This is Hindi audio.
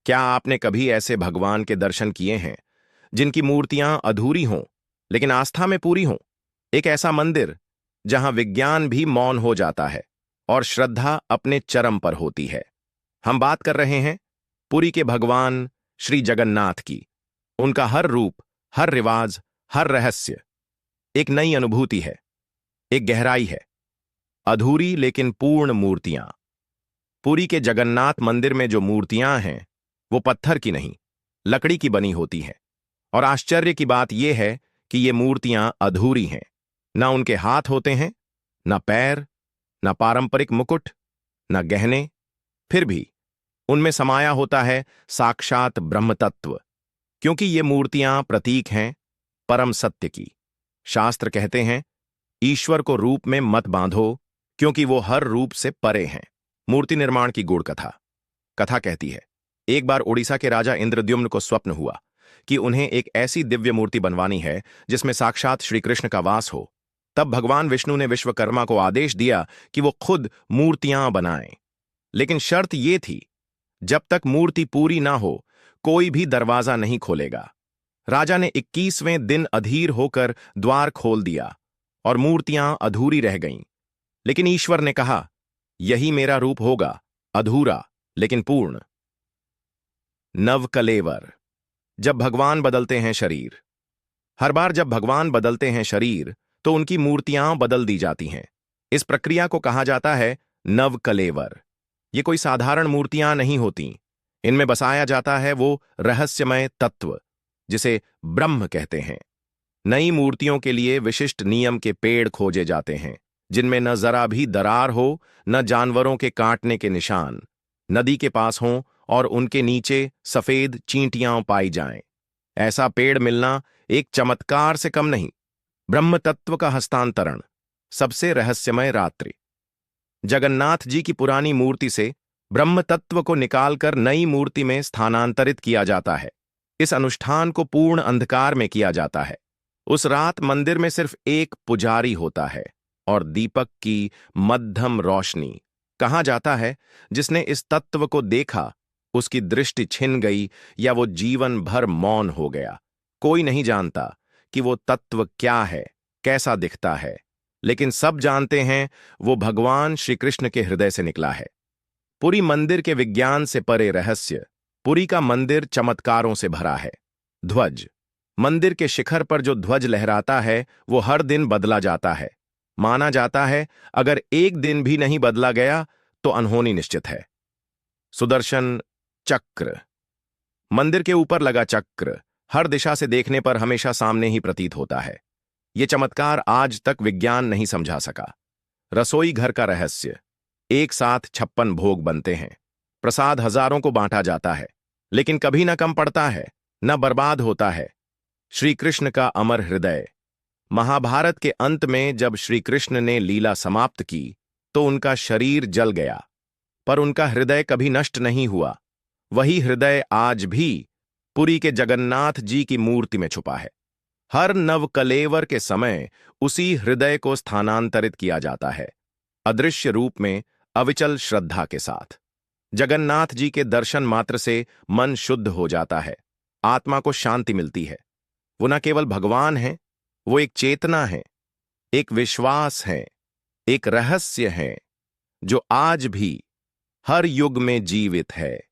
क्या आपने कभी ऐसे भगवान के दर्शन किए हैं जिनकी मूर्तियां अधूरी हों लेकिन आस्था में पूरी हों? एक ऐसा मंदिर जहां विज्ञान भी मौन हो जाता है और श्रद्धा अपने चरम पर होती है। हम बात कर रहे हैं पुरी के भगवान श्री जगन्नाथ की। उनका हर रूप, हर रिवाज, हर रहस्य एक नई अनुभूति है, एक गहराई है। अधूरी लेकिन पूर्ण मूर्तियां। पुरी के जगन्नाथ मंदिर में जो मूर्तियां हैं वो पत्थर की नहीं, लकड़ी की बनी होती हैं। और आश्चर्य की बात यह है कि ये मूर्तियां अधूरी हैं। ना उनके हाथ होते हैं, ना पैर, ना पारंपरिक मुकुट, ना गहने। फिर भी उनमें समाया होता है साक्षात ब्रह्म तत्व, क्योंकि ये मूर्तियां प्रतीक हैं परम सत्य की। शास्त्र कहते हैं ईश्वर को रूप में मत बांधो, क्योंकि वो हर रूप से परे हैं। मूर्ति निर्माण की गूढ़ कथा। कथा कहती है एक बार ओडिशा के राजा इंद्रद्युम्न को स्वप्न हुआ कि उन्हें एक ऐसी दिव्य मूर्ति बनवानी है जिसमें साक्षात श्री कृष्ण का वास हो। तब भगवान विष्णु ने विश्वकर्मा को आदेश दिया कि वो खुद मूर्तियां बनाएं। लेकिन शर्त ये थी, जब तक मूर्ति पूरी ना हो कोई भी दरवाजा नहीं खोलेगा। राजा ने 21वें दिन अधीर होकर द्वार खोल दिया और मूर्तियां अधूरी रह गईं। लेकिन ईश्वर ने कहा, यही मेरा रूप होगा, अधूरा लेकिन पूर्ण। नवकलेवर। जब भगवान बदलते हैं शरीर। हर बार जब भगवान बदलते हैं शरीर तो उनकी मूर्तियां बदल दी जाती हैं। इस प्रक्रिया को कहा जाता है नवकलेवर। ये कोई साधारण मूर्तियां नहीं होती। इनमें बसाया जाता है वो रहस्यमय तत्व जिसे ब्रह्म कहते हैं। नई मूर्तियों के लिए विशिष्ट नियम के पेड़ खोजे जाते हैं, जिनमें न जरा भी दरार हो, न जानवरों के काटने के निशान, नदी के पास हों और उनके नीचे सफेद चींटियां पाई जाएं। ऐसा पेड़ मिलना एक चमत्कार से कम नहीं। ब्रह्म तत्व का हस्तांतरण। सबसे रहस्यमय रात्रि। जगन्नाथ जी की पुरानी मूर्ति से ब्रह्म तत्व को निकालकर नई मूर्ति में स्थानांतरित किया जाता है। इस अनुष्ठान को पूर्ण अंधकार में किया जाता है। उस रात मंदिर में सिर्फ एक पुजारी होता है और दीपक की मध्यम रोशनी। कहा जाता है जिसने इस तत्व को देखा उसकी दृष्टि छिन गई या वो जीवन भर मौन हो गया। कोई नहीं जानता कि वो तत्व क्या है, कैसा दिखता है, लेकिन सब जानते हैं वो भगवान श्री कृष्ण के हृदय से निकला है। पुरी मंदिर के विज्ञान से परे रहस्य। पुरी का मंदिर चमत्कारों से भरा है। ध्वज। मंदिर के शिखर पर जो ध्वज लहराता है वो हर दिन बदला जाता है। माना जाता है अगर एक दिन भी नहीं बदला गया तो अनहोनी निश्चित है। सुदर्शन चक्र। मंदिर के ऊपर लगा चक्र हर दिशा से देखने पर हमेशा सामने ही प्रतीत होता है। ये चमत्कार आज तक विज्ञान नहीं समझा सका। रसोई घर का रहस्य। एक साथ 56 भोग बनते हैं। प्रसाद हजारों को बांटा जाता है, लेकिन कभी न कम पड़ता है, न बर्बाद होता है। श्री कृष्ण का अमर हृदय। महाभारत के अंत में जब श्री कृष्ण ने लीला समाप्त की तो उनका शरीर जल गया, पर उनका हृदय कभी नष्ट नहीं हुआ। वही हृदय आज भी पुरी के जगन्नाथ जी की मूर्ति में छुपा है। हर नवकलेवर के समय उसी हृदय को स्थानांतरित किया जाता है, अदृश्य रूप में, अविचल श्रद्धा के साथ। जगन्नाथ जी के दर्शन मात्र से मन शुद्ध हो जाता है, आत्मा को शांति मिलती है। वो न केवल भगवान हैं, वो एक चेतना है, एक विश्वास है, एक रहस्य है जो आज भी हर युग में जीवित है।